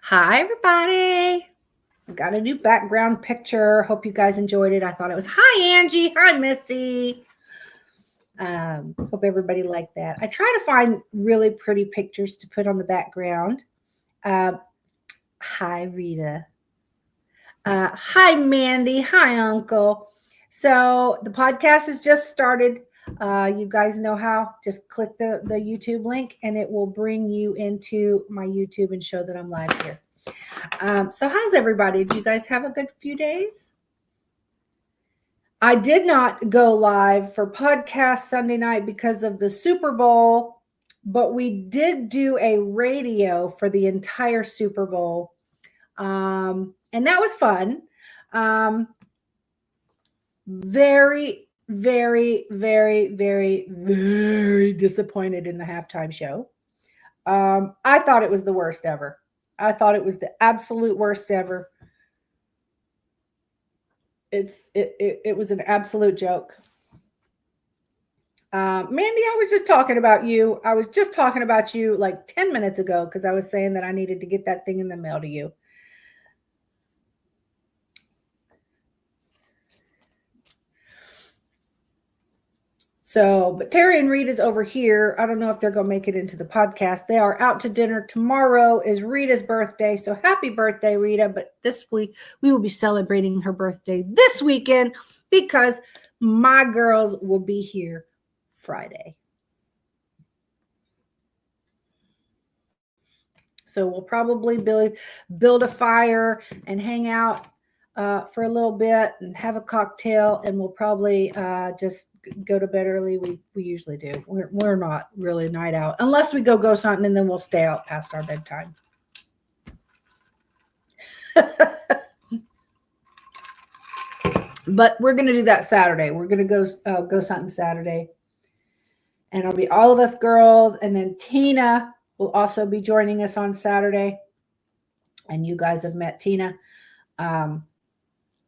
Hi, everybody. I've got a new background picture. Hope you guys enjoyed it. I thought it was, hi, Angie. Hi, Missy. Hope everybody liked that. I try to find really pretty pictures to put on the background. Hi, Rita. Hi, Mandy. Hi, Uncle. So the podcast has just started. You guys know how. Just click the YouTube link and it will bring you into my YouTube and show that I'm live here. So how's everybody? Did you guys have a good few days? I did not go live for podcast Sunday night because of the Super Bowl, but we did do a radio for the entire Super Bowl. And that was fun. Very, very, very, very, very disappointed in the halftime show. I thought it was the worst ever. I thought it was the absolute worst ever. It was an absolute joke. Mandy, I was just talking about you. I was just talking about you like 10 minutes ago because I was saying that I needed to get that thing in the mail to you. So, but Terry and Rita's over here. I don't know if they're going to make it into the podcast. They are out to dinner. Tomorrow is Rita's birthday. So happy birthday, Rita. But this week, we will be celebrating her birthday this weekend because my girls will be here Friday. So we'll probably build a fire and hang out for a little bit and have a cocktail, and we'll probably just go to bed early. We usually do. We're not really night out unless we go ghost hunting, and then we'll stay out past our bedtime. But we're going to do that Saturday. We're going to go ghost hunting Saturday, and it'll be all of us girls, and then Tina will also be joining us on Saturday. And you guys have met Tina.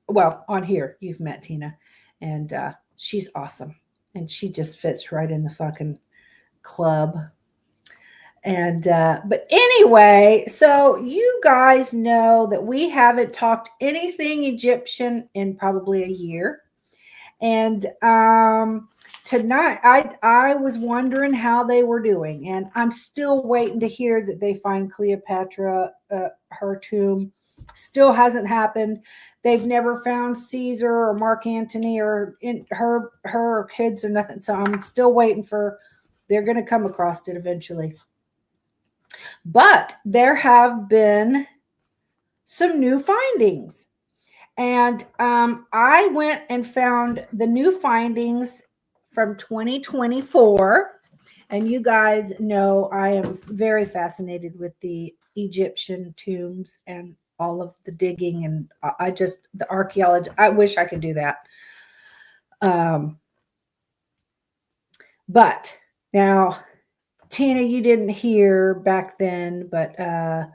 Well, on here, you've met Tina. And she's awesome. And she just fits right in the fucking club. And, but anyway, so you guys know that we haven't talked anything Egyptian in probably a year. And tonight, I was wondering how they were doing, and I'm still waiting to hear that they find Cleopatra, her tomb. Still hasn't happened. They've never found Caesar or Mark Antony or her kids or nothing. So I'm still waiting for. They're going to come across it eventually. But there have been some new findings. And I went and found the new findings from 2024. And you guys know I am very fascinated with the Egyptian tombs and all of the digging. And the archaeology, I wish I could do that. But now, Tina, you didn't hear back then, but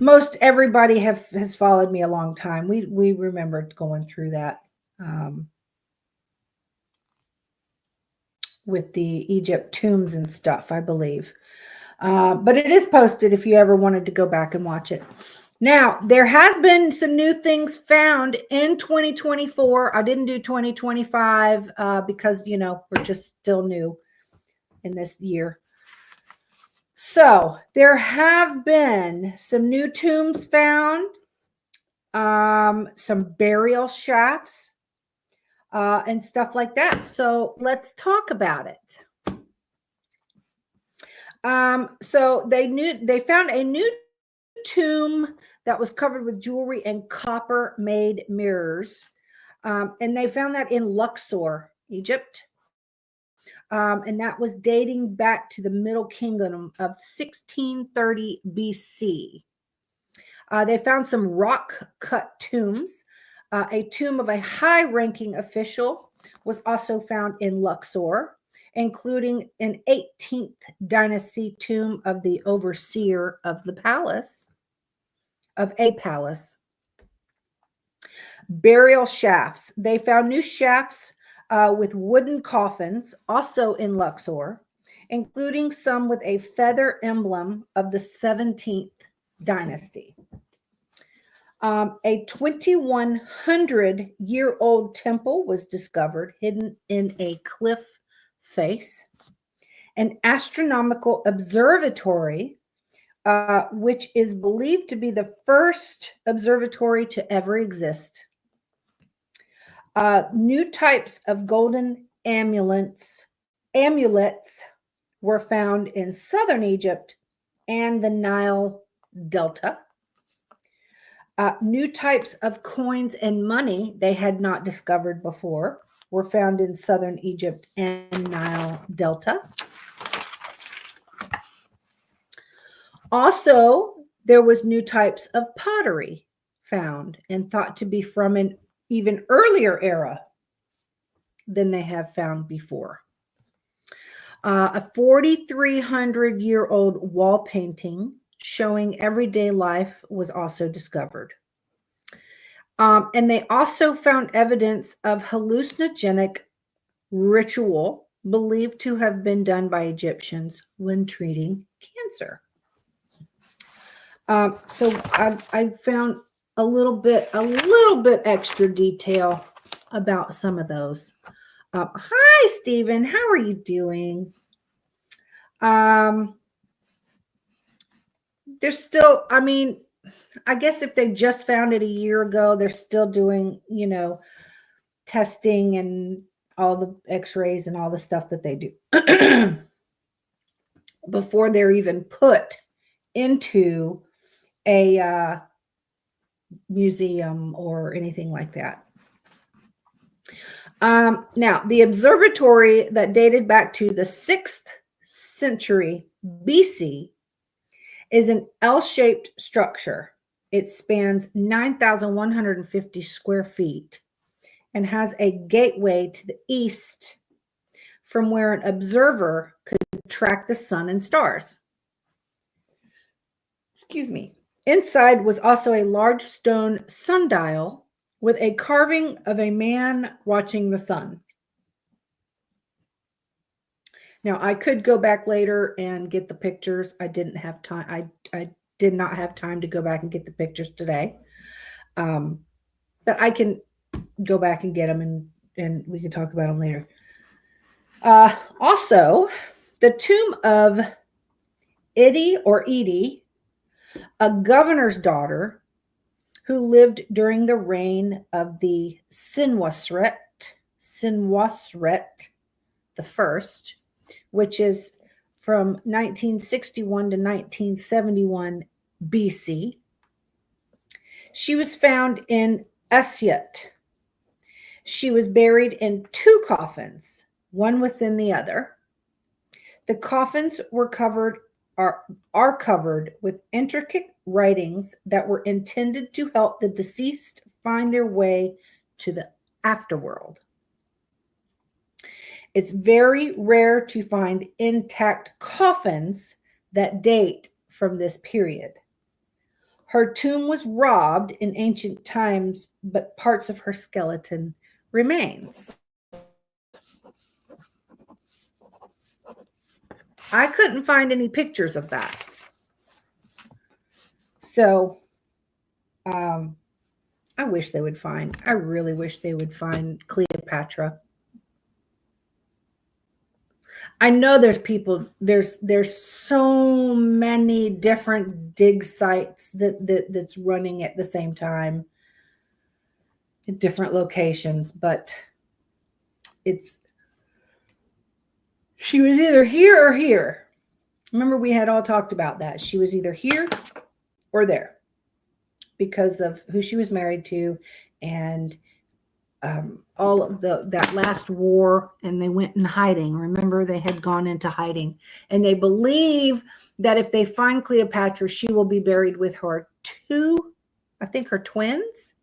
most everybody has followed me a long time. We remembered going through that with the Egypt tombs and stuff, I believe. But it is posted if you ever wanted to go back and watch it. Now, there has been some new things found in 2024. I didn't do 2025 because, we're just still new in this year. So there have been some new tombs found, some burial shafts, and stuff like that. So let's talk about it. So they found a new tomb that was covered with jewelry and copper-made mirrors, and they found that in Luxor, Egypt. And that was dating back to the Middle Kingdom of 1630 BC. They found some rock-cut tombs. A tomb of a high-ranking official was also found in Luxor, including an 18th dynasty tomb of the overseer of a palace. Burial shafts. They found new shafts with wooden coffins, also in Luxor, including some with a feather emblem of the 17th dynasty. A 2,100-year-old temple was discovered hidden in a cliff face. An astronomical observatory, which is believed to be the first observatory to ever exist. New types of golden amulets were found in southern Egypt and the Nile Delta. New types of coins and money they had not discovered before were found in southern Egypt and Nile Delta. Also, there was new types of pottery found and thought to be from an even earlier era than they have found before. A 4,300-year-old wall painting showing everyday life was also discovered. And they also found evidence of hallucinogenic ritual believed to have been done by Egyptians when treating cancer. So I found a little bit extra detail about some of those. Hi, Stephen. How are you doing? There's still, I mean, I guess if they just found it a year ago, they're still doing, testing and all the x-rays and all the stuff that they do before they're even put into a museum or anything like that. Now, the observatory that dated back to the 6th century BC is an L-shaped structure. It spans 9,150 square feet and has a gateway to the east from where an observer could track the sun and stars. Excuse me. Inside was also a large stone sundial with a carving of a man watching the sun. Now, I could go back later and get the pictures. I didn't have time. I did not have time to go back and get the pictures today. But I can go back and get them and we can talk about them later. Also, the tomb of Edie, a governor's daughter who lived during the reign of the Senwosret the first, which is from 1961 to 1971 BC. She was found in Asyut. She was buried in 2 coffins, one within the other. The coffins are covered with intricate writings that were intended to help the deceased find their way to the afterworld. It's very rare to find intact coffins that date from this period. Her tomb was robbed in ancient times, but parts of her skeleton remains. I couldn't find any pictures of that. So, I really wish they would find Cleopatra. I know there's so many different dig sites that's running at the same time in different locations, but she was either here or here. Remember, we had all talked about that. She was either here or there because of who she was married to and all of that last war, and they went in hiding. Remember, they had gone into hiding, and they believe that if they find Cleopatra, she will be buried with her her twins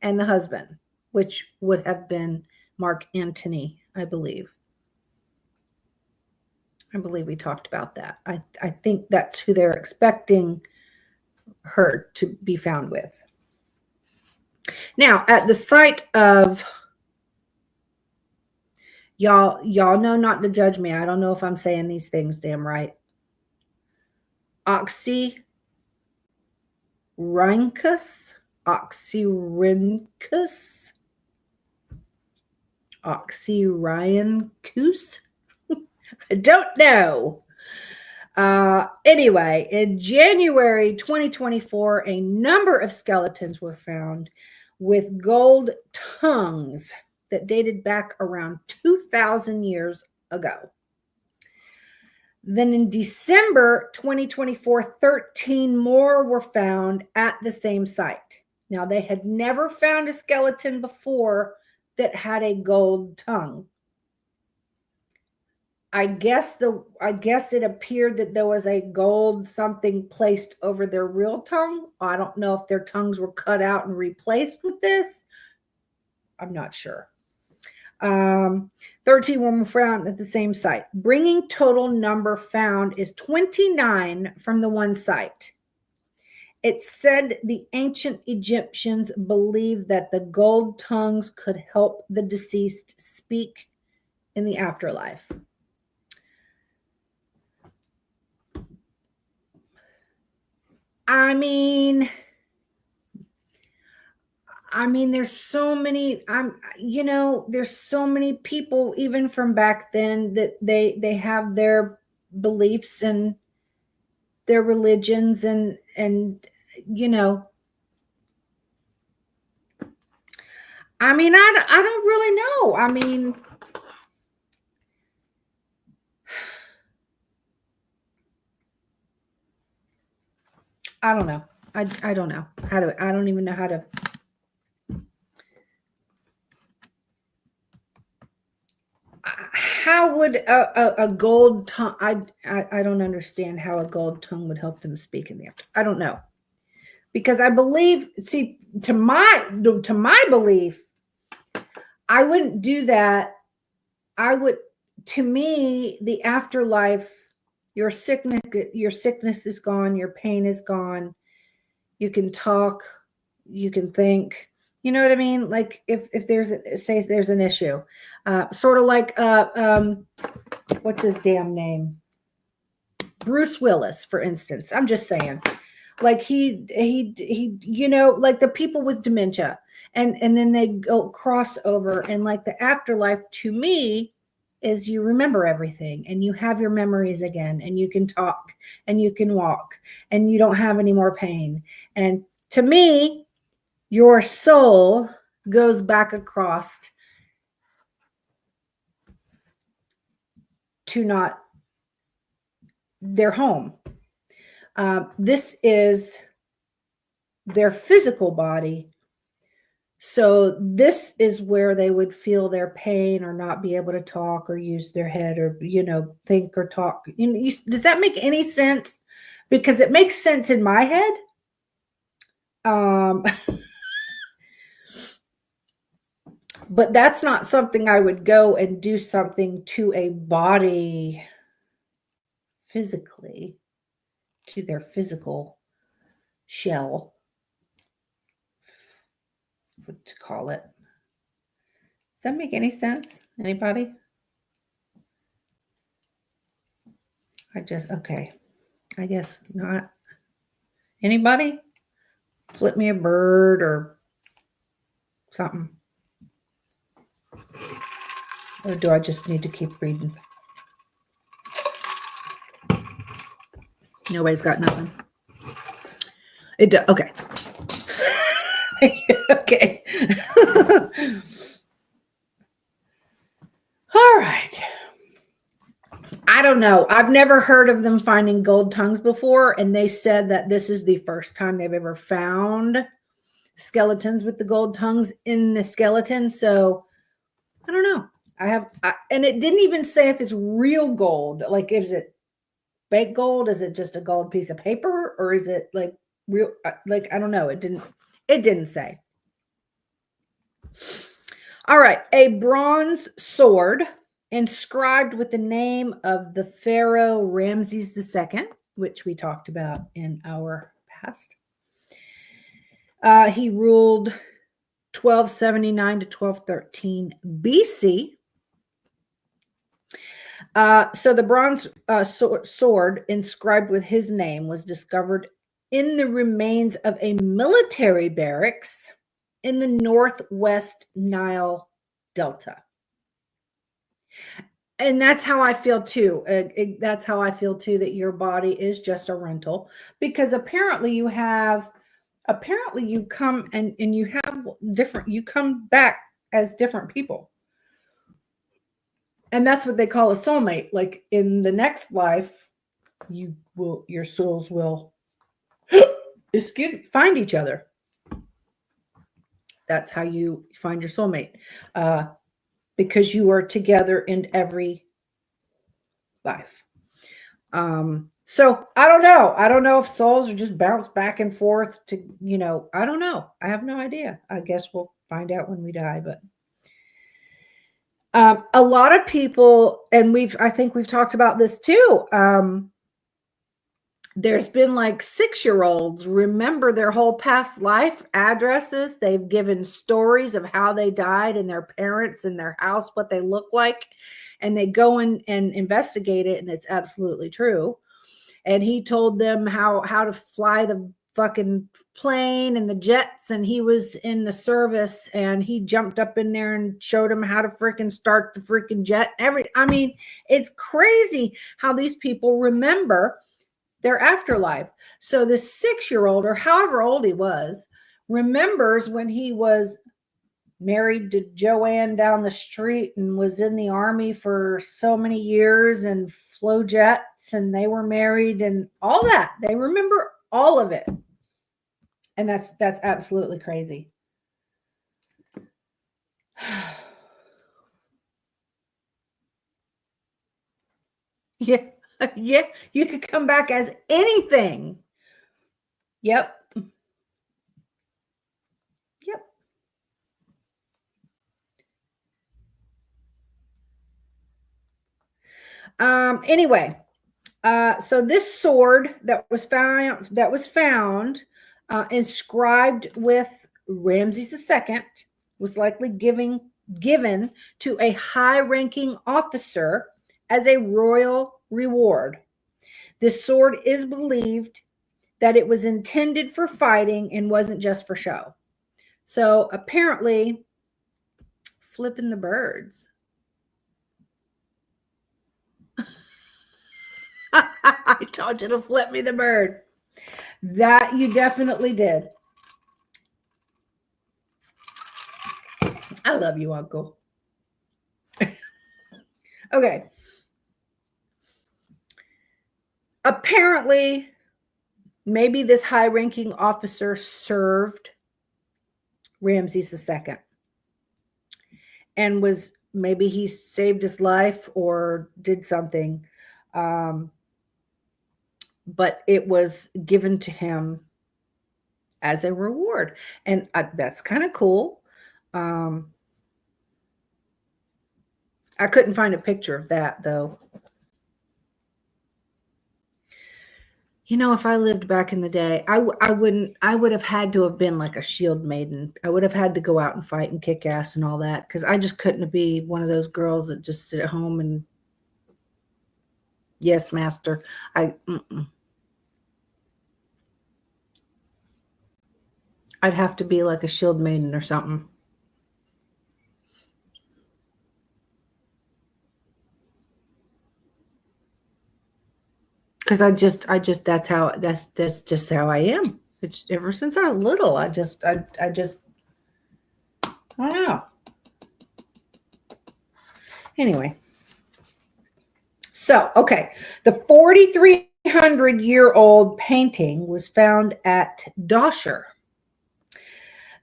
and the husband, which would have been Mark Antony, I believe. I believe we talked about that. I think that's who they're expecting her to be found with. Now, at the site of, y'all know not to judge me. I don't know if I'm saying these things damn right. oxyrhynchus, oxyrhynchus, oxyrhynchus. I don't know. Anyway, in January 2024, a number of skeletons were found with gold tongues that dated back around 2,000 years ago. Then in December 2024, 13 more were found at the same site. Now, they had never found a skeleton before that had a gold tongue. I guess it appeared that there was a gold something placed over their real tongue. I don't know if their tongues were cut out and replaced with this. I'm not sure. 13 were found at the same site. Bringing total number found is 29 from the one site. It said the ancient Egyptians believed that the gold tongues could help the deceased speak in the afterlife. I mean, there's so many, there's so many people even from back then that they have their beliefs and their religions and I don't really know. I don't know. I don't know I don't even know how to. How would a gold tongue? I don't understand how a gold tongue would help them speak in the after. I don't know, because I believe. See, to my belief, I wouldn't do that. I would. To me, the afterlife, your sickness is gone. Your pain is gone. You can talk. You can think. You know what I mean? Like if there's an issue, sort of like what's his damn name? Bruce Willis, for instance. I'm just saying, like he like the people with dementia, and then they go cross over, and like the afterlife to me is you remember everything and you have your memories again, and you can talk and you can walk and you don't have any more pain. And to me, your soul goes back across to not their home. This is their physical body. So this is where they would feel their pain or not be able to talk or use their head or, think or talk. Does that make any sense? Because it makes sense in my head. But that's not something I would go and do something to a body physically, to their physical shell, what to call it. Does that make any sense? Anybody? Okay. I guess not. Anybody? Flip me a bird or something. Or do I just need to keep reading? Nobody's got nothing. Okay. Okay. All right. I don't know. I've never heard of them finding gold tongues before, and they said that this is the first time they've ever found skeletons with the gold tongues in the skeleton. So I don't know. And it didn't even say if it's real gold. Like, is it fake gold? Is it just a gold piece of paper, or is it like real? Like, I don't know. It didn't say. All right. A bronze sword inscribed with the name of the Pharaoh Ramses II, which we talked about in our past. He ruled 1279 to 1213 BC. So the bronze sword inscribed with his name was discovered in the remains of a military barracks in the northwest Nile Delta. And that's how I feel too. That's how I feel too, that your body is just a rental, because apparently you come and you have you come back as different people. And that's what they call a soulmate. Like in the next life, your souls will, excuse me, find each other. That's how you find your soulmate. Because you are together in every life. So I don't know. I don't know if souls are just bounce back and forth to, I don't know. I have no idea. I guess we'll find out when we die. But a lot of people, and I think we've talked about this too. There's been like 6-year-olds remember their whole past life addresses. They've given stories of how they died and their parents and their house, what they look like. And they go in and investigate it. And it's absolutely true. And he told them how to fly the fucking plane and the jets. And he was in the service and he jumped up in there and showed them how to freaking start the freaking jet. I mean, it's crazy how these people remember their afterlife. So the 6-year-old, or however old he was, remembers when he was married to Joanne down the street and was in the army for so many years and flew jets, and they were married and all that. They remember all of it. And that's absolutely crazy. Yeah. Yeah, you could come back as anything. Yep. Anyway, so this sword that was found inscribed with Ramses II was likely given to a high-ranking officer as a royal reward. This sword is believed that it was intended for fighting and wasn't just for show. So apparently, flipping the birds. I told you to flip me the bird. That you definitely did. I love you, Uncle. Okay. Apparently, maybe this high-ranking officer served Ramses II. And maybe he saved his life or did something. But it was given to him as a reward. And that's kind of cool. I couldn't find a picture of that, though. If I lived back in the day, I would have had to have been like a shield maiden. I would have had to go out and fight and kick ass and all that, because I just couldn't be one of those girls that just sit at home and, yes, master. I'd have to be like a shield maiden or something. Because that's just how I am. It's ever since I was little. I don't know. Anyway. So, okay. The 4,300-year-old painting was found at Dashur.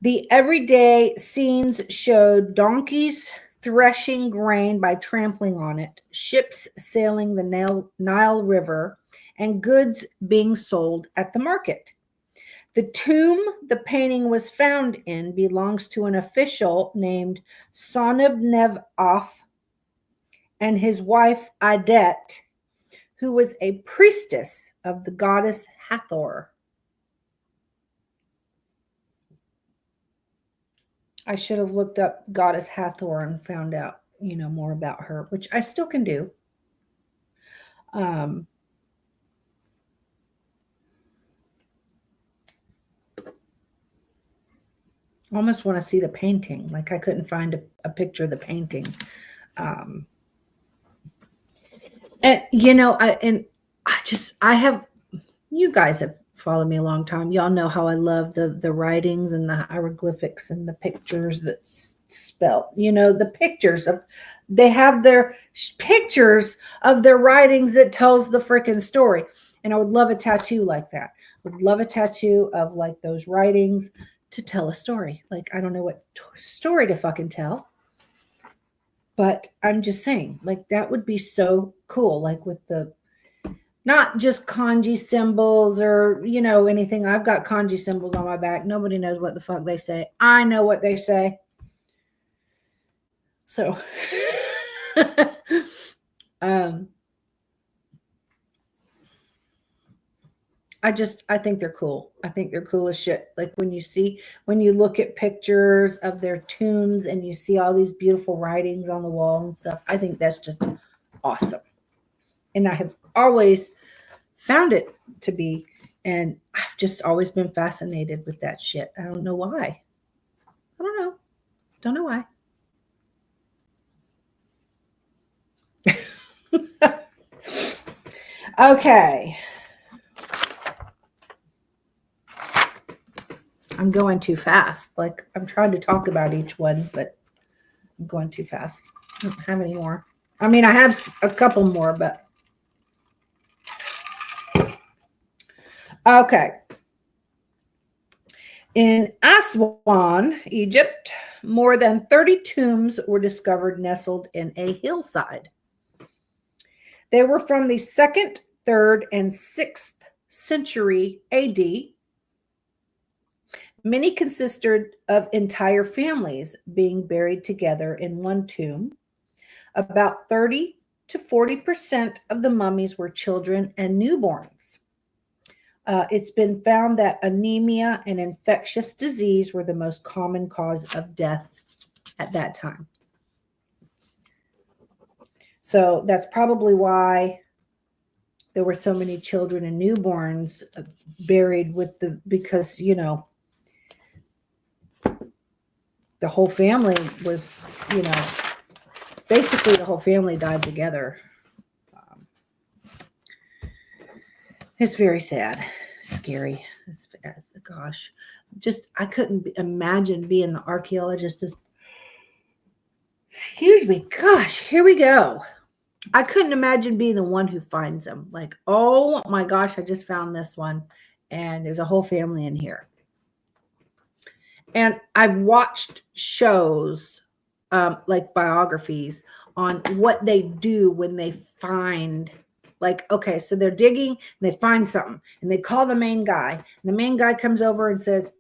The everyday scenes showed donkeys threshing grain by trampling on it, ships sailing the Nile River, and goods being sold at the market. The tomb the painting was found in belongs to an official named Sonebnev-Af and his wife Adet, who was a priestess of the goddess Hathor. I should have looked up goddess Hathor and found out, more about her, which I still can do. almost want to see the painting. Like I couldn't find a picture of the painting. And I have, you guys have followed me a long time. Y'all know how I love the writings and the hieroglyphics and the pictures that spell, the pictures of, they have their pictures of their writings that tells the freaking story. And I would love a tattoo like that. Would love a tattoo of like those writings to tell a story. Like, I don't know what story to fucking tell, but I'm just saying, like, that would be so cool. Like with the, not just kanji symbols or, anything. I've got kanji symbols on my back. Nobody knows what the fuck they say. I know what they say. So, I think they're cool. I think they're cool as shit. Like when you look at pictures of their tombs and you see all these beautiful writings on the wall and stuff, I think that's just awesome. And I have always found it to be, and I've just always been fascinated with that shit. I don't know why. I don't know why. Okay. I'm going too fast. Like I'm trying to talk about each one, but I'm going too fast. I don't have any more. I mean, I have a couple more, but okay. In Aswan, Egypt, more than 30 tombs were discovered nestled in a hillside. They were from the 2nd, 3rd, and 6th century AD. Many consisted of entire families being buried together in one tomb. About 30 to 40% of the mummies were children and newborns. It's been found that anemia and infectious disease were the most common cause of death at that time. So that's probably why there were so many children and newborns buried because, the whole family was, basically the whole family died together. It's very sad, scary. Gosh, I couldn't imagine being the archaeologist. Excuse me. Gosh, here we go. I couldn't imagine being the one who finds them. Like, oh my gosh, I just found this one, and there's a whole family in here. And I've watched shows, like biographies on what they do when they find, like, okay, so they're digging and they find something and they call the main guy. And the main guy comes over and says,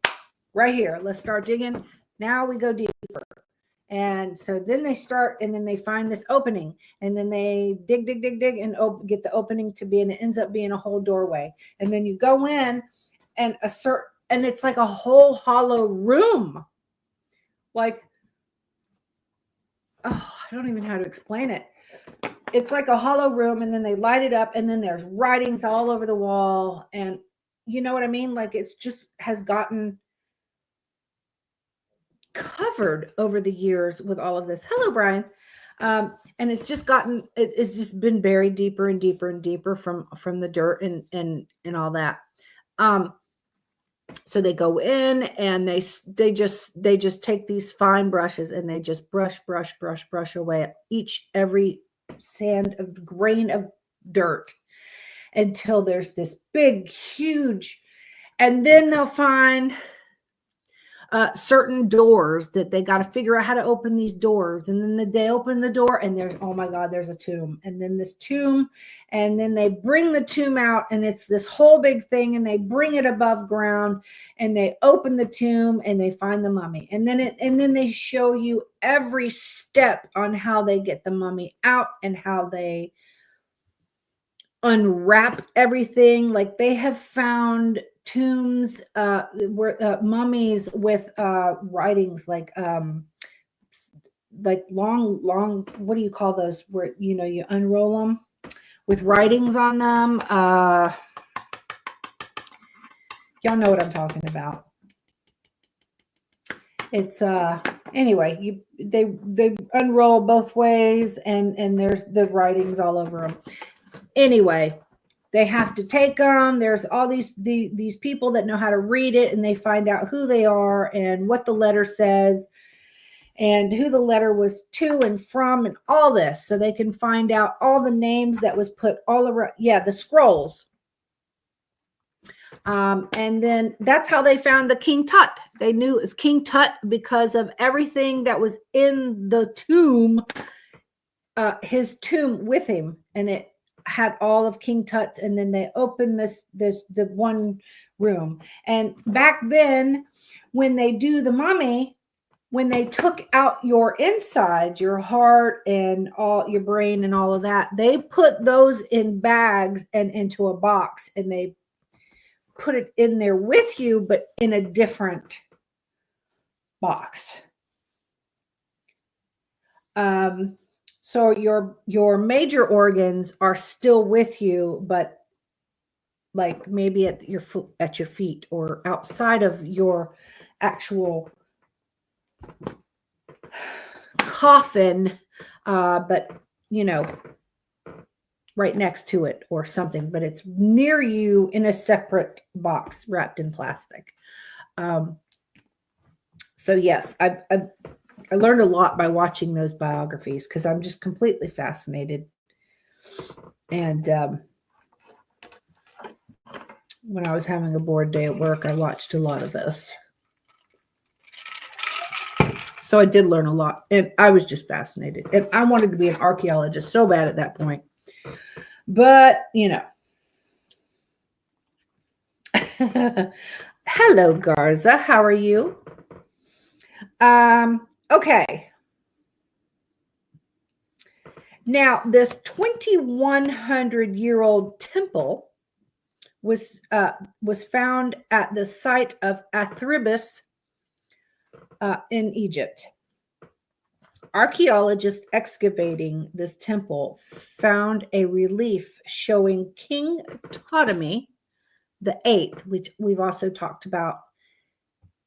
right here, let's start digging. Now we go deeper. And so then they start, and then they find this opening, and then they dig, and get the opening to be, and it ends up being a whole doorway. And then you go in and and it's like a whole hollow room. Like, oh, I don't even know how to explain it. It's like a hollow room, and then they light it up, and then there's writings all over the wall. And you know what I mean? Like, it's just has gotten covered over the years with all of this. Hello, Brian. And it's just been buried deeper and deeper and deeper from the dirt and all that. So they go in and they just take these fine brushes and they just brush away at every grain of dirt until there's this big, huge, and then they'll find certain doors that they got to figure out how to open these doors. And then they open the door and there's, oh my God, there's a tomb. And then this tomb, and then they bring the tomb out and it's this whole big thing, and they bring it above ground and they open the tomb and they find the mummy. And then they show you every step on how they get the mummy out and how they unwrap everything. Like, they have found tombs where mummies with writings like long, what do you call those, where you unroll them with writings on them. Y'all know what I'm talking about. It's anyway, they unroll both ways, and there's the writings all over them. Anyway, they have to take them. There's all these people that know how to read it, and they find out who they are and what the letter says and who the letter was to and from and all this, so they can find out all the names that was put all around. Yeah, the scrolls. And then that's how they found the King Tut. They knew it was King Tut because of everything that was in the tomb, his tomb with him, and it had all of King Tut's. And then they opened the one room. And back then, when they do the mummy, when they took out your insides, your heart and all your brain and all of that, they put those in bags and into a box, and they put it in there with you, but in a different box. So your major organs are still with you, but like maybe at your feet or outside of your actual coffin, but right next to it or something, but it's near you in a separate box wrapped in plastic. So yes, I learned a lot by watching those biographies because I'm just completely fascinated. And when I was having a bored day at work, I watched a lot of those. So I did learn a lot, and I was just fascinated. And I wanted to be an archaeologist so bad at that point. But, hello, Garza. How are you? Okay. Now, this 2,100-year-old temple was found at the site of Athribis in Egypt. Archaeologists excavating this temple found a relief showing King Ptolemy the Eighth, which we've also talked about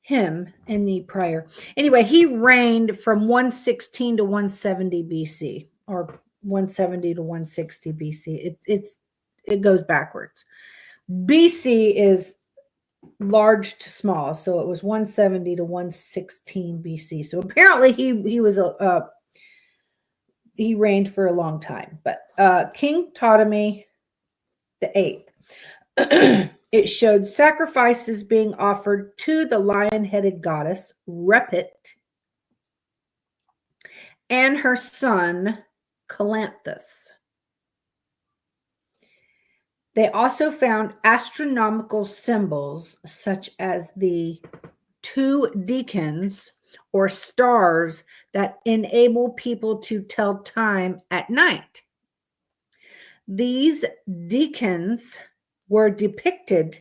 him in the prior. Anyway, he reigned from 116 to 170 BC, or 170 to 160 BC. It goes backwards. BC is large to small, so it was 170 to 116 BC. So apparently he was he reigned for a long time. But King Ptolemy the Eighth, it showed sacrifices being offered to the lion-headed goddess Repet and her son Calanthus. They also found astronomical symbols such as the two deacons or stars that enable people to tell time at night. These deacons were depicted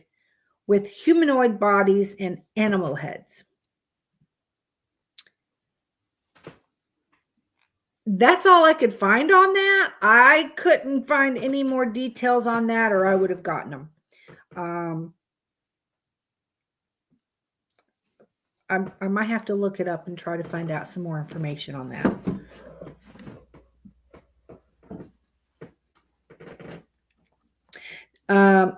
with humanoid bodies and animal heads. That's all I could find on that. I couldn't find any more details on that, or I would have gotten them. I might have to look it up and try to find out some more information on that.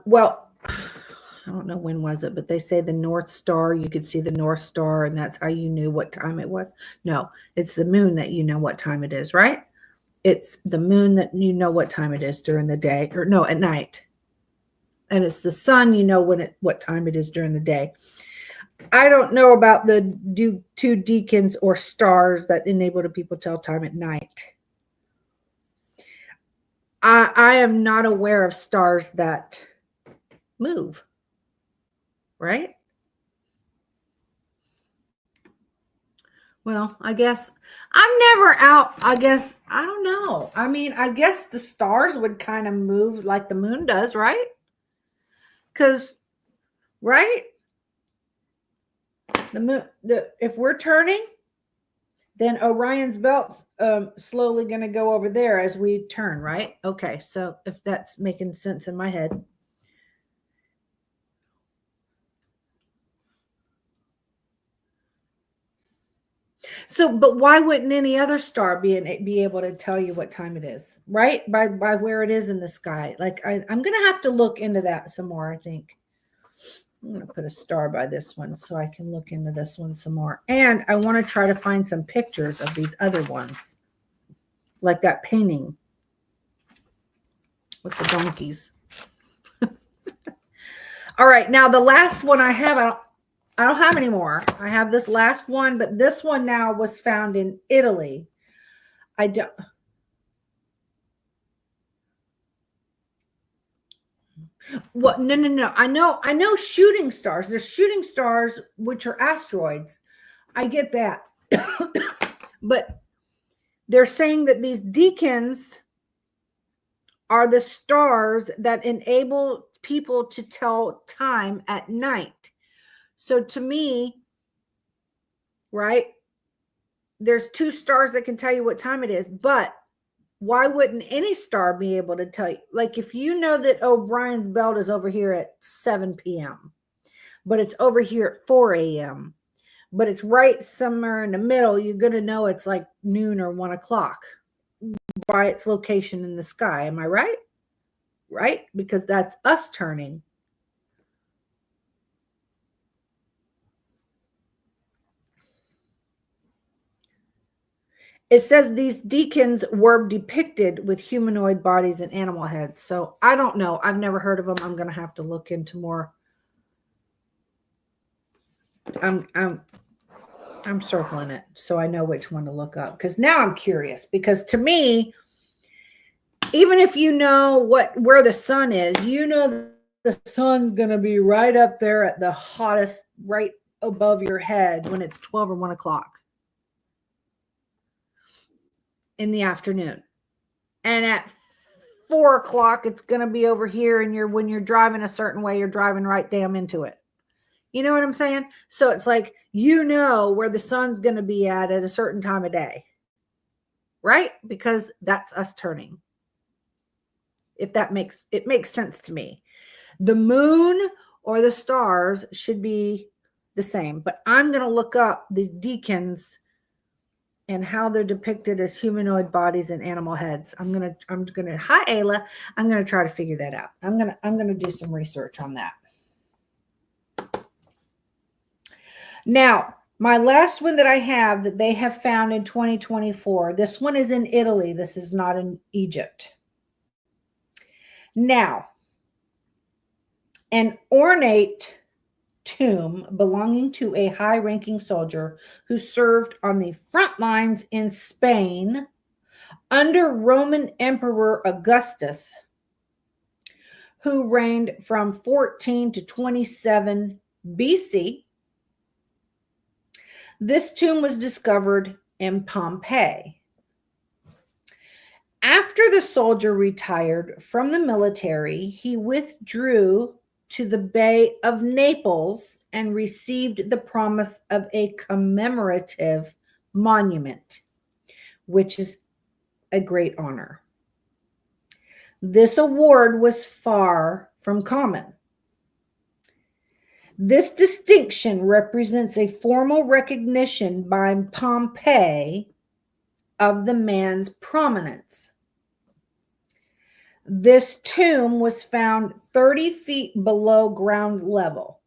Well, I don't know when was it, but they say the North Star, you could see the North Star, and that's how you knew what time it was. No, it's the moon that you know what time it is, right? It's the moon that you know what time it is during the day, or no, at night. And it's the sun, you know what time it is during the day. I don't know about the two deacons or stars that enable the people tell time at night. I am not aware of stars that move, right? Well, I guess I'm never out. I guess, I don't know. I mean, I guess the stars would kind of move like the moon does, right? Because, right? The moon, if we're turning, then Orion's belt's slowly going to go over there as we turn, right? Okay, so if that's making sense in my head. So, but why wouldn't any other star be able to tell you what time it is, right? By where it is in the sky. Like I'm going to have to look into that some more, I think. I'm going to put a star by this one so I can look into this one some more. And I want to try to find some pictures of these other ones, like that painting with the donkeys. All right, now the last one I have, I don't have any more. I have this last one, but this one now was found in Italy. I don't. What? No. I know shooting stars. There's shooting stars, which are asteroids. I get that. But they're saying that these deacons are the stars that enable people to tell time at night. So to me, right, there's two stars that can tell you what time it is, but why wouldn't any star be able to tell you? Like if you know that O'Brien's belt is over here at 7 p.m., but it's over here at 4 a.m., but it's right somewhere in the middle, you're going to know it's like noon or 1 o'clock by its location in the sky. Am I right? Right? Because that's us turning. It says these deacons were depicted with humanoid bodies and animal heads. So I don't know. I've never heard of them. I'm going to have to look into more. I'm circling it so I know which one to look up, because now I'm curious, because to me, even if you know where the sun is, you know the sun's going to be right up there at the hottest, right above your head when it's 12 or 1 o'clock in the afternoon. And at 4 o'clock, it's going to be over here. And when you're driving a certain way, you're driving right damn into it. You know what I'm saying? So it's like, you know where the sun's going to be at a certain time of day, right? Because that's us turning. If it makes sense to me. The moon or the stars should be the same, but I'm going to look up the deacons and how they're depicted as humanoid bodies and animal heads. I'm going to, hi Ayla. I'm going to try to figure that out. I'm going to do some research on that. Now, my last one that I have that they have found in 2024, this one is in Italy. This is not in Egypt. Now, an ornate tomb belonging to a high-ranking soldier who served on the front lines in Spain under Roman Emperor Augustus, who reigned from 14 to 27 BC. This tomb was discovered in Pompeii. After the soldier retired from the military, he withdrew to the Bay of Naples and received the promise of a commemorative monument, which is a great honor. This award was far from common. This distinction represents a formal recognition by Pompeii of the man's prominence. This tomb was found 30 feet below ground level.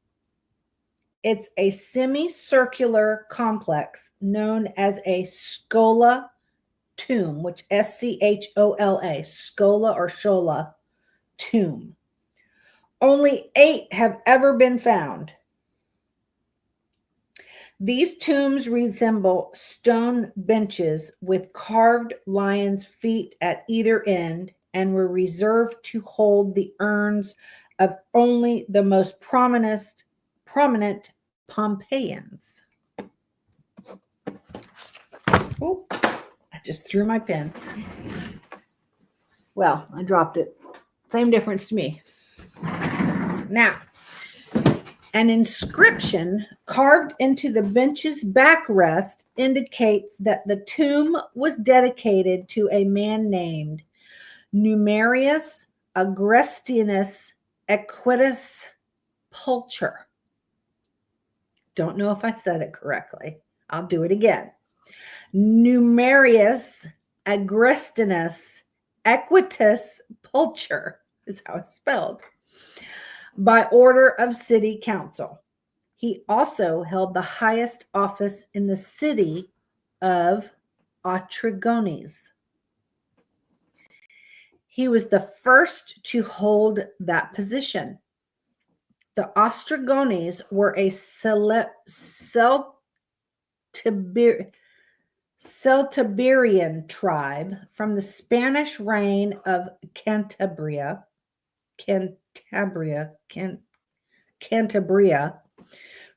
It's a semicircular complex known as a scola tomb, which S-C-H-O-L-A, scola or shola tomb. Only 8 have ever been found. These tombs resemble stone benches with carved lion's feet at either end and were reserved to hold the urns of only the most prominent Pompeians. Oh, I just threw my pen. Well, I dropped it. Same difference to me. Now, an inscription carved into the bench's backrest indicates that the tomb was dedicated to a man named Numerius Agrestinus Equitus Pulcher. Don't know if I said it correctly. I'll do it again. Numerius Agrestinus Equitus Pulcher is how it's spelled, by order of city council. He also held the highest office in the city of Otrigones. He was the first to hold that position. The Ostrogones were a Celtiberian tribe from the Spanish reign of Cantabria,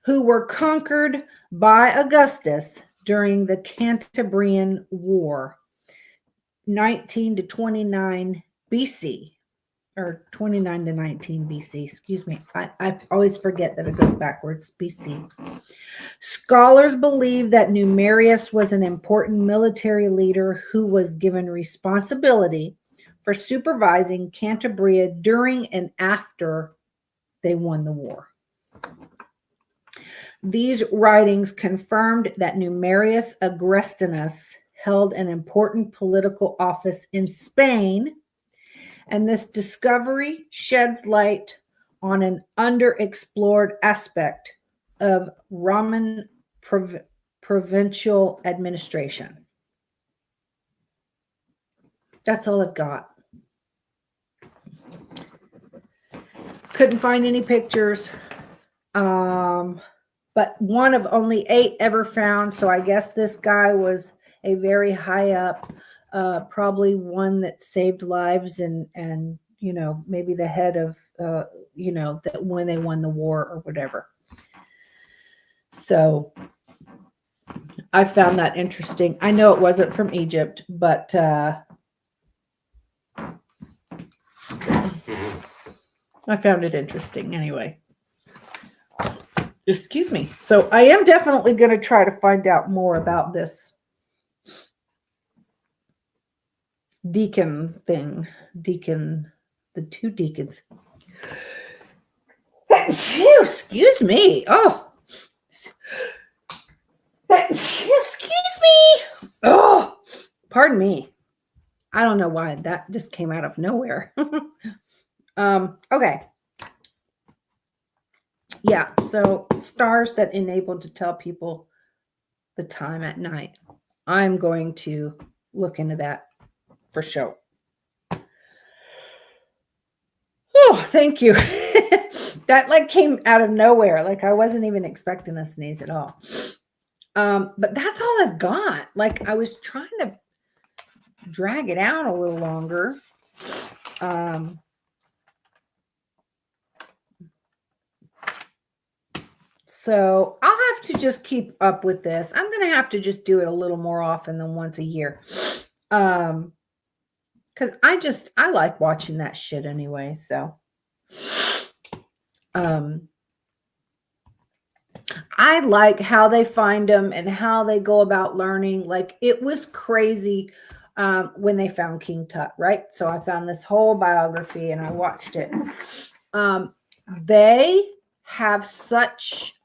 who were conquered by Augustus during the Cantabrian War, 19 to 29 BC, or 29 to 19 BC, excuse me. I always forget that it goes backwards, BC. Scholars believe that Numerius was an important military leader who was given responsibility for supervising Cantabria during and after they won the war. These writings confirmed that Numerius Agrestinus held an important political office in Spain, and this discovery sheds light on an underexplored aspect of Roman provincial administration. That's all I've got. Couldn't find any pictures, but one of only 8 ever found, so I guess this guy was a very high up, probably one that saved lives and you know, maybe the head of you know, that when they won the war or whatever. So I found that interesting. I know it wasn't from Egypt, but I found it interesting anyway. Excuse me. So I am definitely going to try to find out more about this deacon thing. The 2 deacons. Excuse me. Oh. Excuse me. Oh, pardon me. I don't know why that just came out of nowhere. Okay. Yeah, so stars that enable to tell people the time at night. I'm going to look into that for sure. Oh, thank you. That like came out of nowhere. Like I wasn't even expecting a sneeze at all. But that's all I've got. Like I was trying to drag it out a little longer. So I'll have to just keep up with this. I'm going to have to just do it a little more often than once a year. Because I like watching that shit anyway. So, I like how they find them and how they go about learning. Like it was crazy when they found King Tut, right? So I found this whole biography and I watched it. They have such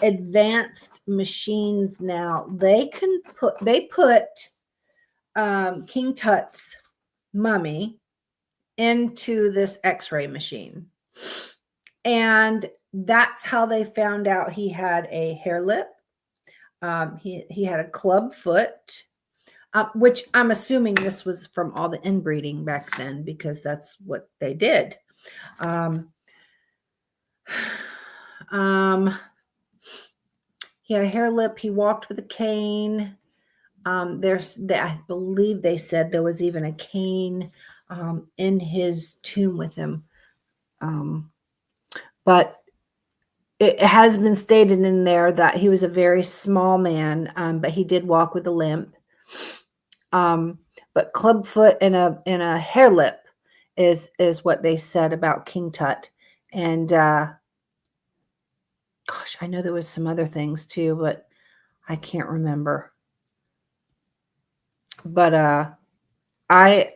advanced machines now. They put King Tut's mummy into this x-ray machine, and that's how they found out he had a hair lip. He had a club foot, which I'm assuming this was from all the inbreeding back then because that's what they did. He had a hair lip. He walked with a cane. I believe they said there was even a cane in his tomb with him. But it has been stated in there that he was a very small man, but he did walk with a limp. But clubfoot and a hair lip is what they said about King Tut. And gosh, I know there was some other things too, but I can't remember. But I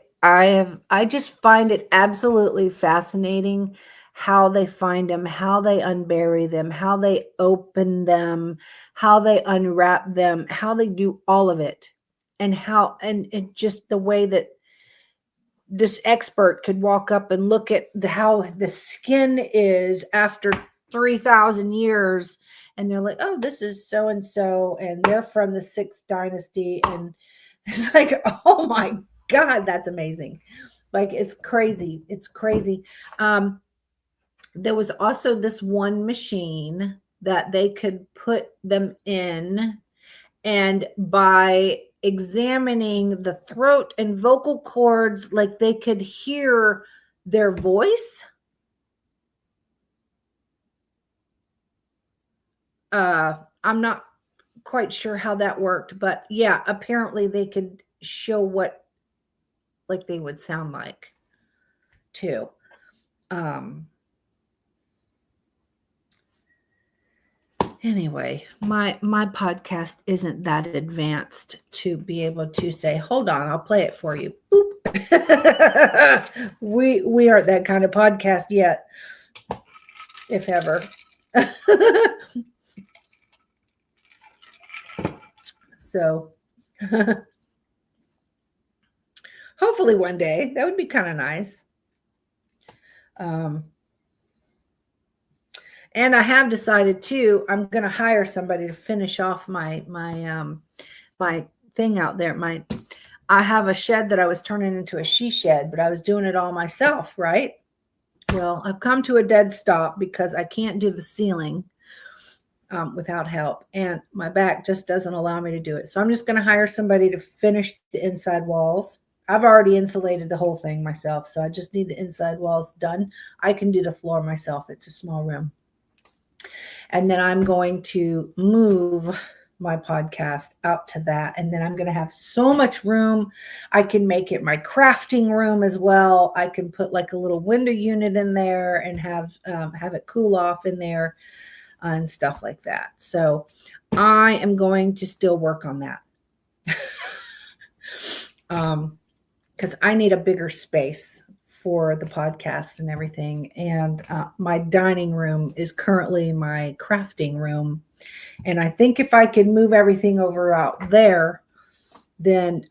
just find it absolutely fascinating how they find them, how they unbury them, how they open them, how they unwrap them, how they do all of it. And and just the way that this expert could walk up and look at how the skin is after 3,000 years. And they're like, oh, this is so and so, and they're from the 6th dynasty. And it's like, oh my God, that's amazing. Like, it's crazy. It's crazy. There was also this one machine that they could put them in, and by examining the throat and vocal cords, like they could hear their voice. I'm not quite sure how that worked, but yeah, apparently they could show what like they would sound like too. Anyway, my podcast isn't that advanced to be able to say, hold on, I'll play it for you. Boop. we aren't that kind of podcast yet, if ever. So hopefully one day. That would be kind of nice. And I have decided too, I'm going to hire somebody to finish off my thing out there. I have a shed that I was turning into a she shed, but I was doing it all myself, right? Well, I've come to a dead stop because I can't do the ceiling without help, and my back just doesn't allow me to do it. So I'm just going to hire somebody to finish the inside walls. I've already insulated the whole thing myself, so I just need the inside walls done. I can do the floor myself. It's a small room. And then I'm going to move my podcast out to that. And then I'm going to have so much room. I can make it my crafting room as well. I can put like a little window unit in there and have it cool off in there and stuff like that. So I am going to still work on that. Because I need a bigger space for the podcast and everything. And my dining room is currently my crafting room. And I think if I can move everything over out there, then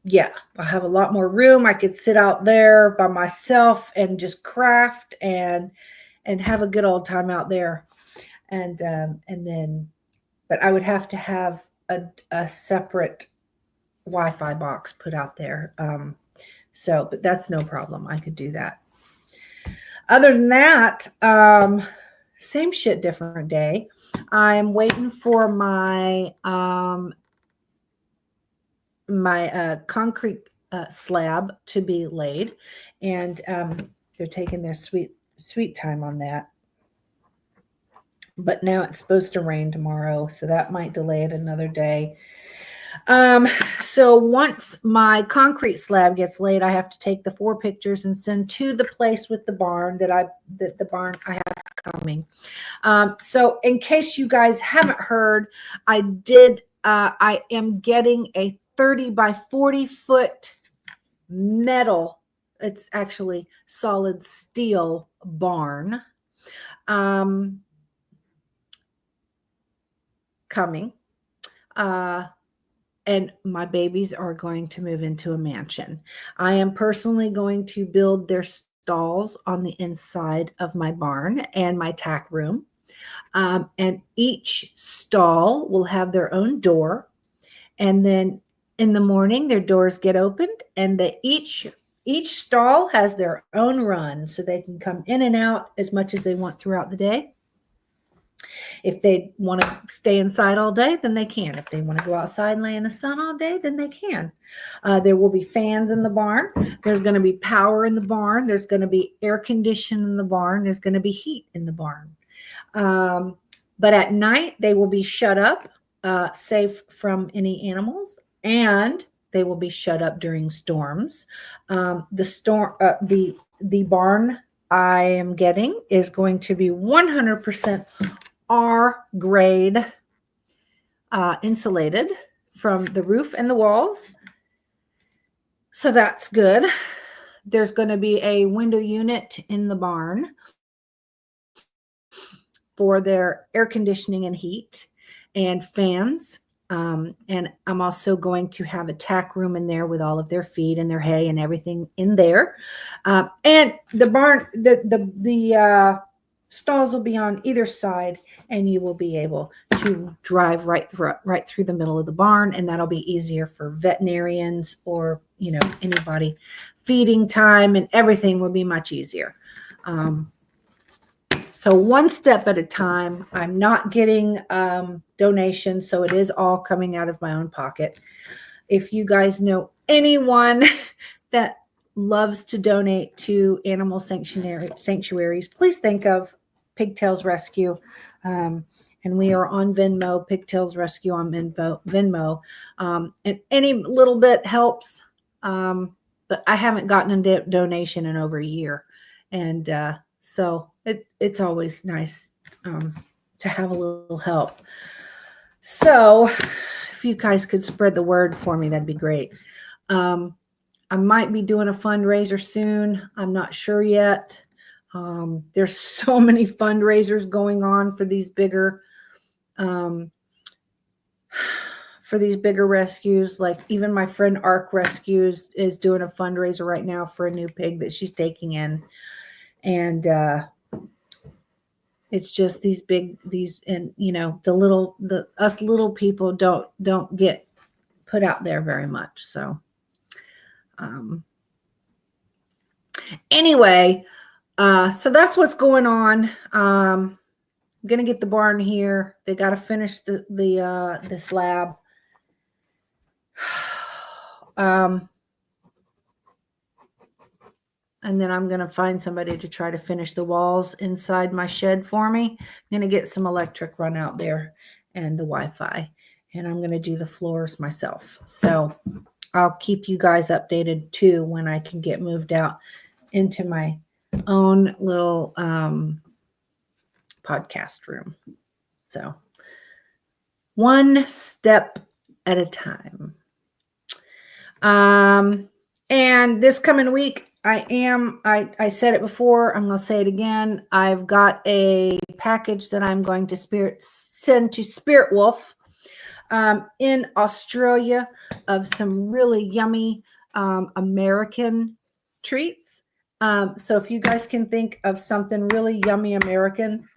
yeah, I'll have a lot more room. I could sit out there by myself and just craft and have a good old time out there. And then, but I would have to have a separate Wi-Fi box put out there. But that's no problem. I could do that. Other than that, same shit, different day. I'm waiting for my concrete slab to be laid, and they're taking their sweet time on that. But now it's supposed to rain tomorrow, so that might delay it another day. So once my concrete slab gets laid, I have to take the 4 pictures and send to the place with the barn the barn I have coming. So in case you guys haven't heard, I am getting a 30 by 40 foot metal. It's actually solid steel barn, coming. And my babies are going to move into a mansion. I am personally going to build their stalls on the inside of my barn and my tack room. And each stall will have their own door. And then in the morning, their doors get opened, and each stall has their own run, so they can come in and out as much as they want throughout the day. If they want to stay inside all day, then they can. If they want to go outside and lay in the sun all day, then they can. There will be fans in the barn. There's going to be power in the barn. There's going to be air conditioning in the barn. There's going to be heat in the barn. But at night, they will be shut up, safe from any animals, and they will be shut up during storms. The barn I am getting is going to be 100% R grade insulated from the roof and the walls. So that's good. there's going to be a window unit in the barn for their air conditioning and heat and fans. And I'm also going to have a tack room in there with all of their feed and their hay and everything in there. And the barn, the stalls will be on either side, and you will be able to drive right through the middle of the barn, and that'll be easier for veterinarians or anybody. Feeding time and everything will be much easier. So one step at a time. I'm not getting donations, so it is all coming out of my own pocket. If you guys know anyone that loves to donate to animal sanctuaries, please think of Pigtails Rescue. And we are on Venmo, Pigtails Rescue on Venmo. And any little bit helps. But I haven't gotten a donation in over a year. And so it's always nice to have a little help. So if you guys could spread the word for me, that'd be great. I might be doing a fundraiser soon. I'm not sure yet. There's so many fundraisers going on for these bigger rescues. Like even my friend Ark Rescues is doing a fundraiser right now for a new pig that she's taking in. And it's just us little people don't get put out there very much. So anyway, so that's what's going on. I'm gonna get the barn here. They got to finish the slab. And then I'm going to find somebody to try to finish the walls inside my shed for me. I'm going to get some electric run out there and the Wi-Fi. And I'm going to do the floors myself. So I'll keep you guys updated too when I can get moved out into my own little podcast room. So one step at a time. And this coming week, I said it before, I'm going to say it again. I've got a package that I'm going to send to Spirit Wolf in Australia of some really yummy American treats. So if you guys can think of something really yummy American,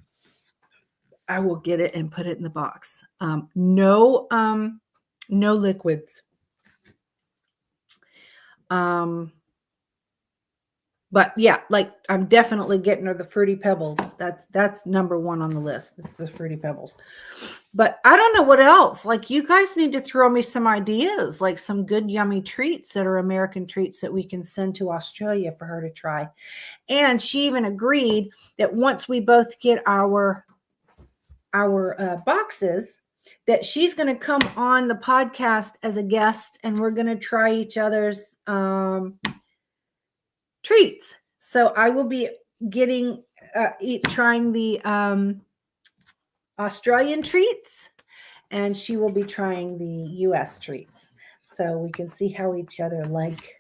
I will get it and put it in the box. No liquids. But yeah, like I'm definitely getting her the Fruity Pebbles. That's number one on the list. It's the Fruity Pebbles. But I don't know what else. Like you guys need to throw me some ideas, like some good yummy treats that are American treats that we can send to Australia for her to try. And she even agreed that once we both get our boxes, that she's going to come on the podcast as a guest, and we're going to try each other's treats. So I will be trying the Australian treats, and she will be trying the US treats. So we can see how each other like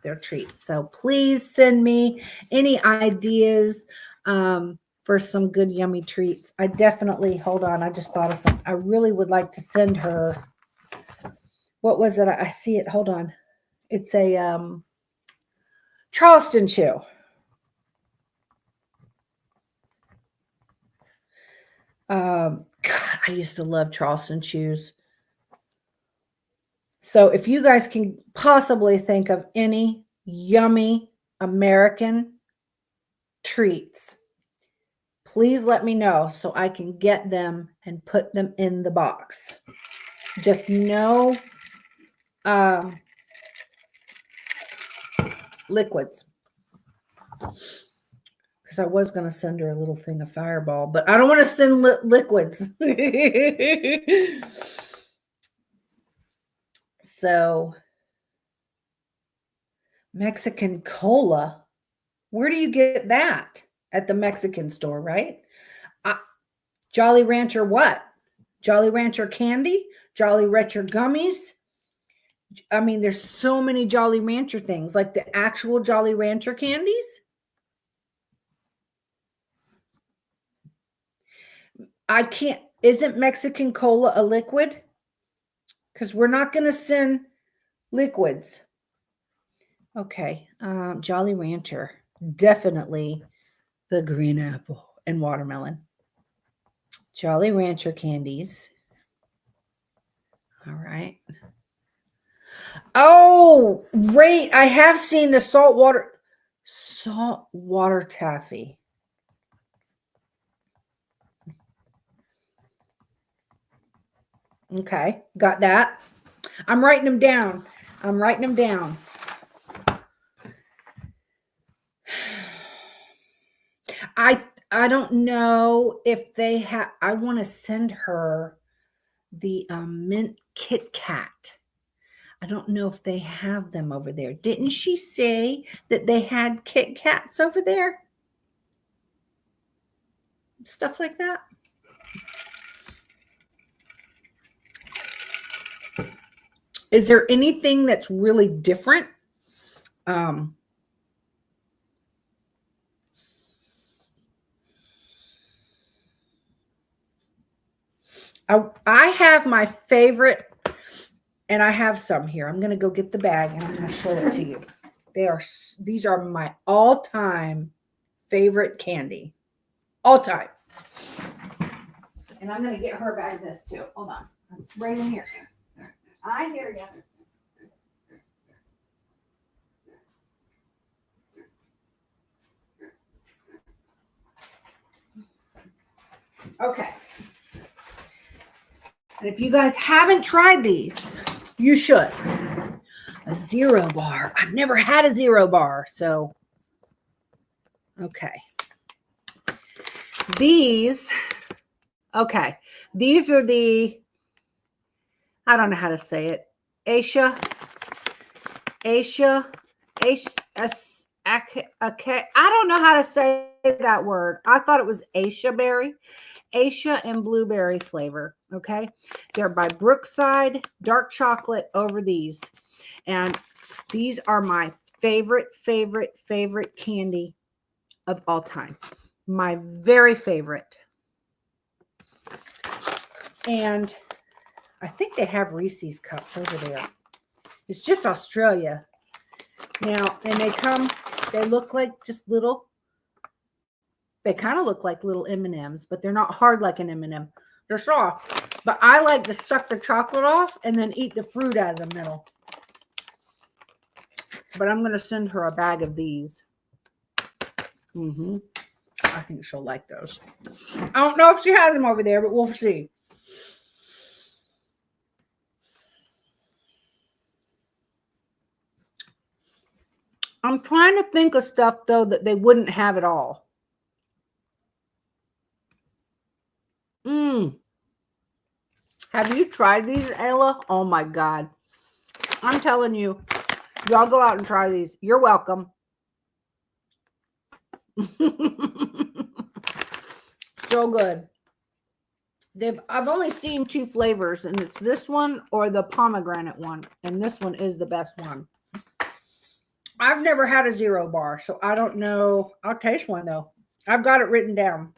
their treats. So please send me any ideas for some good yummy treats. I definitely, hold on, I just thought of something. I really would like to send her, what was it? I see it. Hold on. It's a Charleston chew. God, I used to love Charleston chews. So if you guys can possibly think of any yummy American treats, please let me know so I can get them and put them in the box. Just no liquids. Because I was going to send her a little thing of Fireball, but I don't want to send liquids. So, Mexican cola. Where do you get that? At the Mexican store, right? Jolly Rancher what? Jolly Rancher candy? Jolly Rancher gummies? I mean, there's so many Jolly Rancher things, like the actual Jolly Rancher candies. I can't, isn't Mexican cola a liquid? Because we're not going to send liquids. Okay. Jolly Rancher. Definitely the green apple and watermelon. Jolly Rancher candies. All right. Oh, great. I have seen the saltwater taffy. Okay, got that. I'm writing them down. I don't know if they have. I want to send her the mint Kit Kat. I don't know if they have them over there. Didn't she say that they had Kit Kats over there? Stuff like that. Is there anything that's really different? I have my favorite, and I have some here. I'm going to go get the bag and I'm going to show it to you. These are my all-time favorite candy. All time. And I'm going to get her bag of this too. Hold on. It's right in here. I hear you. Okay. And if you guys haven't tried these, you should. A Zero bar. I've never had a Zero bar, so okay. These are the, I don't know how to say it. Asia. Okay. I don't know how to say that word. I thought it was Asia berry. Asia and blueberry flavor. Okay. They're by Brookside, dark chocolate over these. And these are my favorite candy of all time. My very favorite. And I think they have Reese's cups over there. It's just Australia. Now, and they look like just little, they kind of look like little M&Ms, but they're not hard like an M&M. They're soft. But I like to suck the chocolate off and then eat the fruit out of the middle. But I'm going to send her a bag of these. I think she'll like those. I don't know if she has them over there, but we'll see. I'm trying to think of stuff, though, that they wouldn't have at all. Have you tried these, Ayla? Oh, my God. I'm telling you, y'all go out and try these. You're welcome. So good. I've only seen 2 flavors, and it's this one or the pomegranate one. And this one is the best one. I've never had a Zero bar, so I don't know. I'll taste one, though. I've got it written down.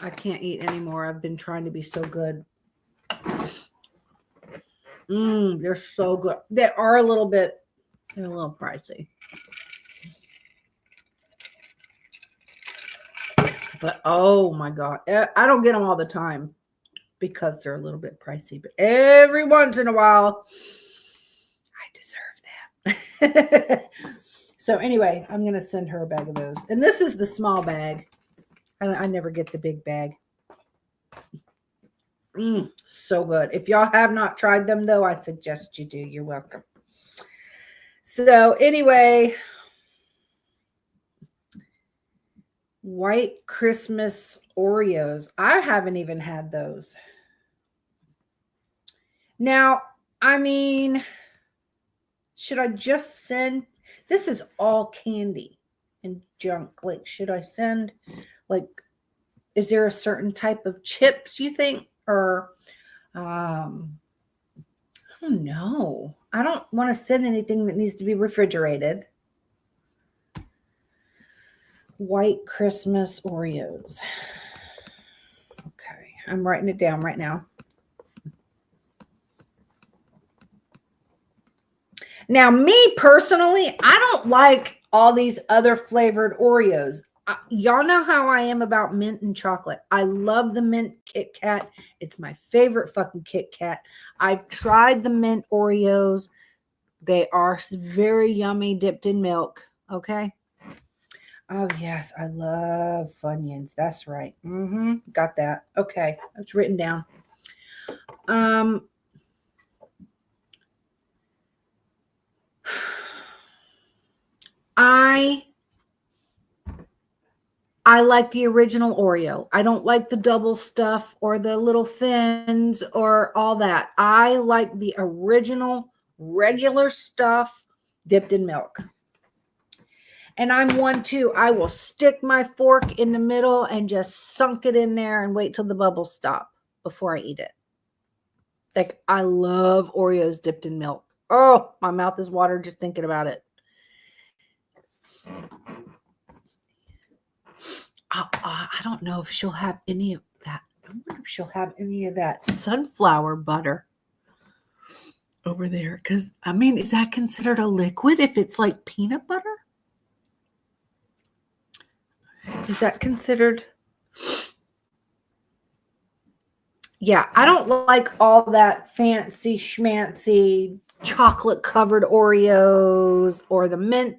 I can't eat anymore. I've been trying to be so good. They're so good. They are they're a little pricey. But oh my God, I don't get them all the time because they're a little bit pricey. But every once in a while, I deserve that. So anyway, I'm going to send her a bag of those. And this is the small bag. I never get the big bag. So good. If y'all have not tried them, though, I suggest you do. You're welcome. So anyway, White Christmas Oreos. I haven't even had those. Now, I mean, Should I just send? This is all candy and junk. Like, should I send? Like, is there a certain type of chips you think, or I don't know. I don't want to send anything that needs to be refrigerated. White Christmas Oreos. Okay, I'm writing it down right now. Now, me personally, I don't like all these other flavored Oreos. Y'all know how I am about mint and chocolate. I love the mint Kit Kat. It's my favorite fucking Kit Kat. I've tried the mint Oreos. They are very yummy, dipped in milk. Okay. Oh, yes. I love Funyuns. That's right. Got that. Okay. It's written down. I like the original Oreo. I don't like the double stuff or the little thins or all that. I like the original regular stuff dipped in milk. And I'm one too. I will stick my fork in the middle and just sunk it in there and wait till the bubbles stop before I eat it. Like, I love Oreos dipped in milk. Oh, my mouth is watered just thinking about it. I don't know if she'll have any of that. I wonder if she'll have any of that sunflower butter over there. Because, I mean, is that considered a liquid if it's like peanut butter? Is that considered? Yeah, I don't like all that fancy schmancy chocolate covered Oreos or the mint.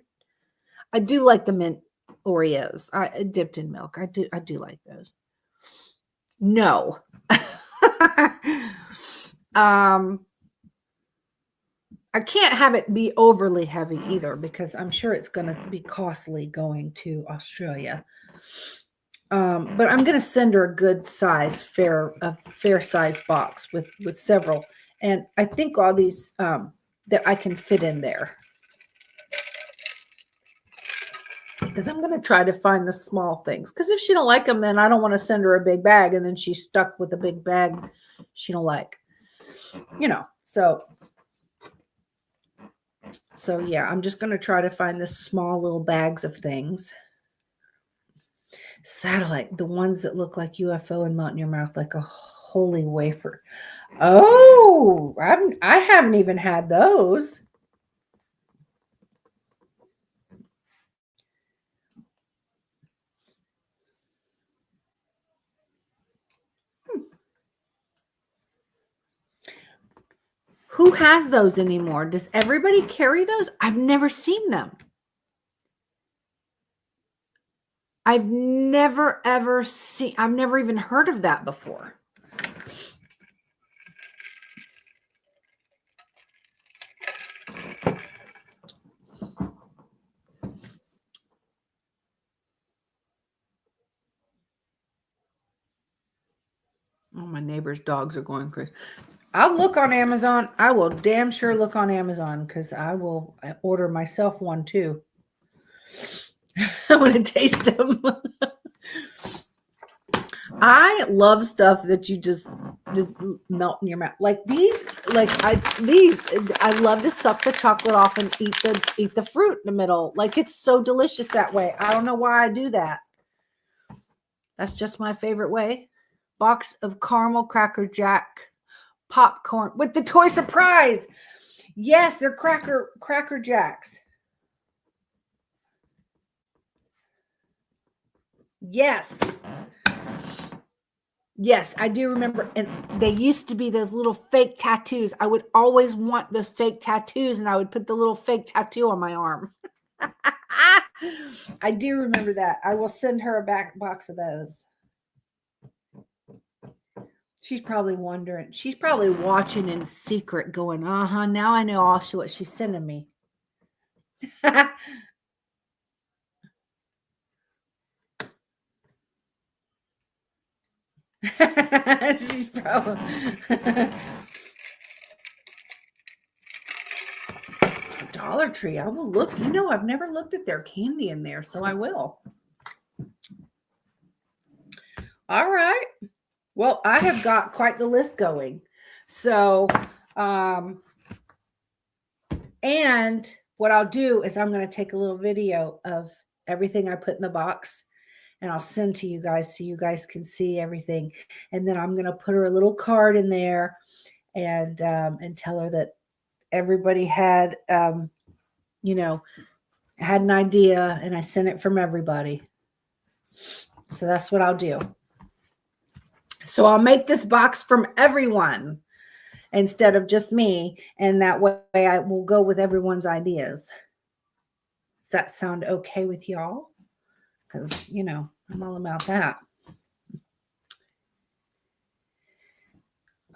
I do like the mint Oreos. I dipped in milk. I do like those. No. I can't have it be overly heavy either because I'm sure it's going to be costly going to Australia. But I'm going to send her a good size, fair size box with several. And I think all these that I can fit in there. Because I'm going to try to find the small things. Because if she don't like them, then I don't want to send her a big bag and then she's stuck with a big bag she don't like. You know, so yeah, I'm just going to try to find the small little bags of things. Satellite, the ones that look like UFO and melt in your mouth like a holy wafer. Oh, I haven't even had those. Who has those anymore? Does everybody carry those? I've never seen them. I've never even heard of that before. Oh, my neighbor's dogs are going crazy. I'll look on Amazon. I will damn sure look on Amazon because I will order myself one too. I want to taste them. I love stuff that you just melt in your mouth. Like these, I love to suck the chocolate off and eat the fruit in the middle. Like it's so delicious that way. I don't know why I do that. That's just my favorite way. Box of caramel Cracker Jack popcorn with the toy surprise. Yes, they're Cracker Jacks. Yes. Yes, I do remember. And they used to be those little fake tattoos. I would always want those fake tattoos, and I would put the little fake tattoo on my arm. I do remember that. I will send her a back box of those. She's probably wondering. She's probably watching in secret going, now I know all what she's sending me. She's probably Dollar Tree. I will look. You know, I've never looked at their candy in there, so I will. All right. Well, I have got quite the list going. So, and what I'll do is I'm going to take a little video of everything I put in the box and I'll send to you guys so you guys can see everything. And then I'm going to put her a little card in there and tell her that everybody had, you know, had an idea and I sent it from everybody. So that's what I'll do. So I'll make this box from everyone instead of just me. And that way I will go with everyone's ideas. Does that sound okay with y'all? Because, you know, I'm all about that.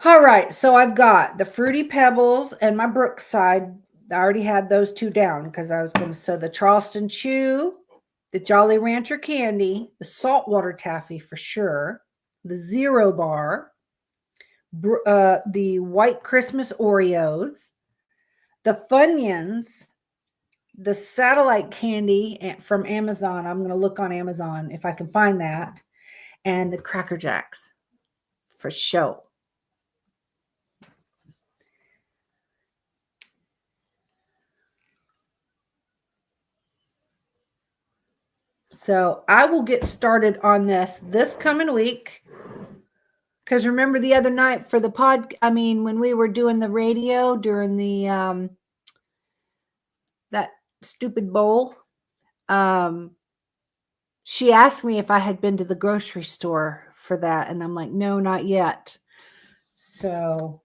All right. So I've got the Fruity Pebbles and my Brookside. I already had those two down because I was going to sew the Charleston Chew, the Jolly Rancher Candy, the Saltwater Taffy for sure, the Zero Bar, the White Christmas Oreos, the Funyuns, the Satellite Candy from Amazon. I'm going to look on Amazon if I can find that, and the Cracker Jacks for show. So I will get started on this coming week. Because remember the other night for the when we were doing the radio during the that stupid bowl, she asked me if I had been to the grocery store for that. And I'm like, no, not yet. So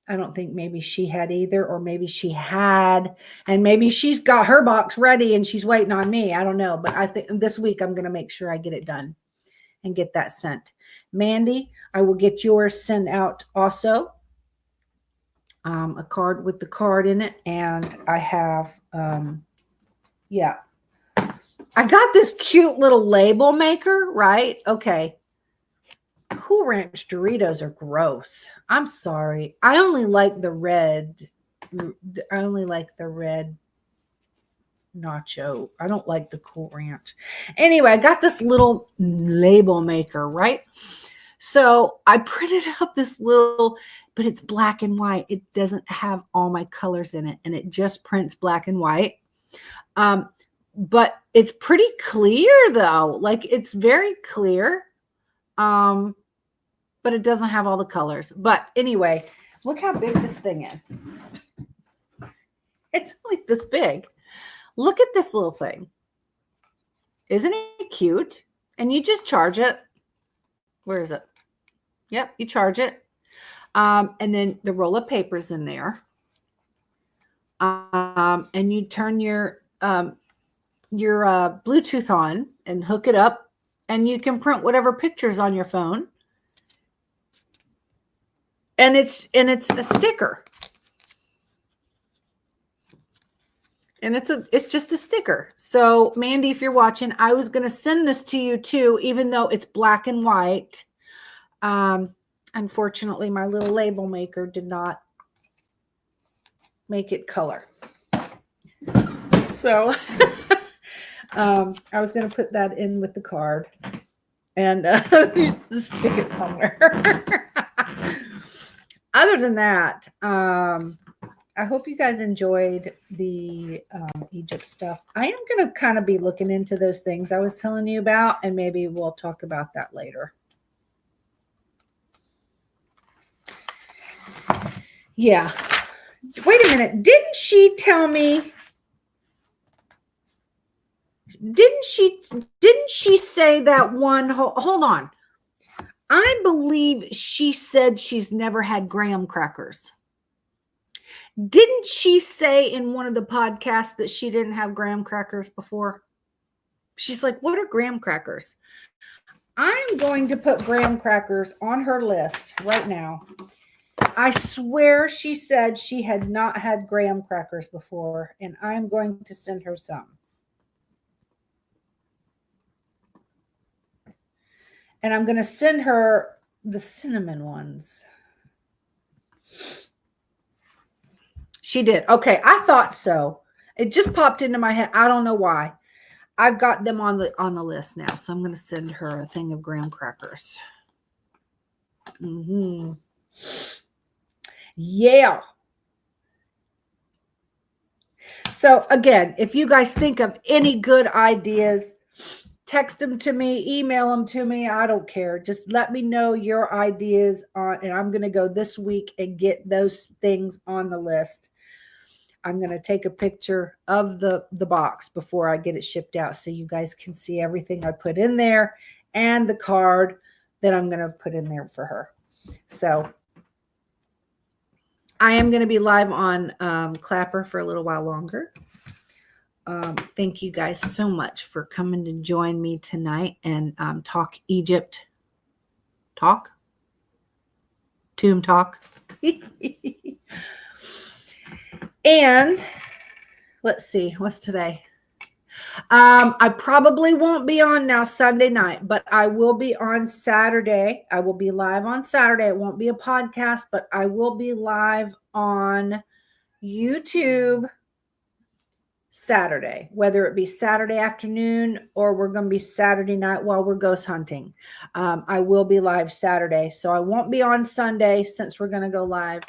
I don't think maybe she had either, or maybe she had, and maybe she's got her box ready and she's waiting on me. I don't know. But I think this week I'm going to make sure I get it done and get that sent. Mandy, I will get yours sent out also. A card with the card in it. And I have, yeah. I got this cute little label maker, right? Okay. Cool Ranch Doritos are gross. I'm sorry. I only like the red. I only like the red nacho. I don't like the Cool Ranch. Anyway, I got this little label maker, right? So I printed out this little, but it's black and white. It doesn't have all my colors in it, and it just prints black and white. But it's pretty clear though. Like it's very clear. But it doesn't have all the colors. But anyway, look how big this thing is. It's only this big. Look at this little thing. Isn't it cute? And you just charge it. Where is it? Yep, you charge it. And then the roll of paper's in there. And you turn your Bluetooth on and hook it up, and you can print whatever pictures on your phone. And it's a sticker. And it's just a sticker. So Mandy, if you're watching, I was going to send this to you too, even though it's black and white. Unfortunately, my little label maker did not make it color. So I was going to put that in with the card and just stick it somewhere. Other than that, I hope you guys enjoyed the Egypt stuff. I am going to kind of be looking into those things I was telling you about, and maybe we'll talk about that later. Yeah. Wait a minute. Didn't she tell me? Didn't she say that one? Hold on. I believe she said she's never had graham crackers. Didn't she say in one of the podcasts that she didn't have graham crackers before? She's like, what are graham crackers? I'm going to put graham crackers on her list right now. I swear she said she had not had graham crackers before, and I'm going to send her some. And I'm going to send her the cinnamon ones. She did. Okay, I thought so. It just popped into my head. I don't know why. I've got them on the list now, so I'm going to send her a thing of graham crackers. Yeah. So again, if you guys think of any good ideas, text them to me, email them to me. I don't care. Just let me know your ideas on, and I'm going to go this week and get those things on the list. I'm going to take a picture of the box before I get it shipped out so you guys can see everything I put in there and the card that I'm going to put in there for her. So I am going to be live on Clapper for a little while longer. Thank you guys so much for coming to join me tonight and talk Egypt. Tomb talk. And let's see, what's today? I probably won't be on now Sunday night, but I will be on Saturday. I will be live on Saturday. It won't be a podcast, but I will be live on YouTube Saturday, whether it be Saturday afternoon or we're going to be Saturday night while we're ghost hunting. I will be live Saturday, so I won't be on Sunday since we're going to go live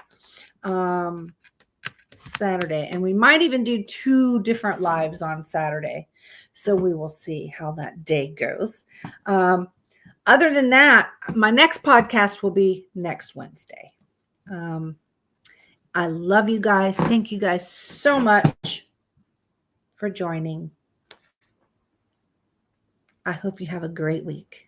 Saturday, and we might even do 2 different lives on Saturday, so we will see how that day goes. Other than that, my next podcast will be next Wednesday. I love you guys. Thank you guys so much for joining. I hope you have a great week.